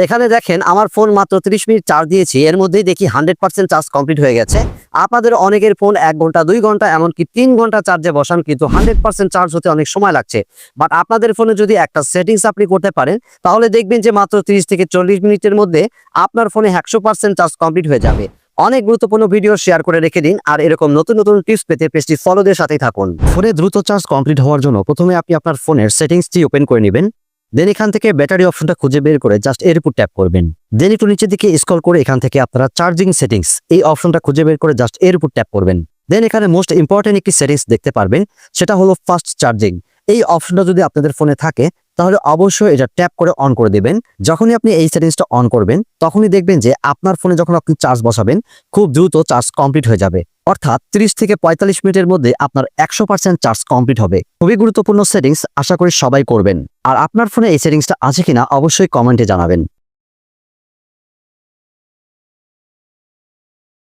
এখানে দেখেন আমার ফোন মাত্র 30 মিনিট চার্জ দিয়েছি, এর মধ্যেই দেখি 100% চার্জ কমপ্লিট হয়ে গেছে। আপনাদের অনেকের ফোন 1 ঘন্টা 2 ঘন্টা এমনকি 3 ঘন্টা চার্জে বসান, কিন্তু 100% চার্জ হতে অনেক সময় লাগছে। বাট আপনাদের ফোনে যদি একটা সেটিংস আপনি করতে পারেন, তাহলে দেখবেন যে মাত্র 30 থেকে 40 মিনিটের মধ্যে আপনার ফোনে 100% চার্জ কমপ্লিট হয়ে যাবে। অনেক গুরুত্বপূর্ণ ভিডিও শেয়ার করে রেখে দিন, আর এরকম নতুন নতুন টিপস পেতে পেজটি ফলো দিয়ে সাথেই থাকুন। ফোনে দ্রুত চার্জ কমপ্লিট হওয়ার জন্য প্রথমে আপনি আপনার ফোনের সেটিংসটি ওপেন করে নেবেন। দেন এখান থেকে ব্যাটারি অপশনটা খুঁজে বের করে জাস্ট এর উপর ট্যাপ করবেন। দেন একটু নিচের দিকে স্ক্রল করে এখান থেকে আপনারা চার্জিং সেটিংস এই অপশনটা খুঁজে বের করে জাস্ট এর উপর ট্যাপ করবেন। দেন এখানে মোস্ট ইম্পর্টেন্ট একটি সেটিংস দেখতে পারবেন, সেটা হলো ফাস্ট চার্জিং। এই অপশনটা যদি আপনাদের ফোনে থাকে তাহলে অবশ্যই এটা ট্যাপ করে অন করে দেবেন। যখনই আপনি এই সেটিংসটা অন করবেন তখনই দেখবেন যে আপনার ফোনে যখন আপনি চার্জ বসাবেন খুব দ্রুত চার্জ কমপ্লিট হয়ে যাবে। অর্থাৎ 30 থেকে 45 মিনিটের মধ্যে আপনার 100% চার্জ কমপ্লিট হবে। খুবই গুরুত্বপূর্ণ সেটিংস, আশা করি সবাই করবেন। আর আপনার ফোনে এই সেটিংসটা আছে কিনা অবশ্যই কমেন্টে জানাবেন।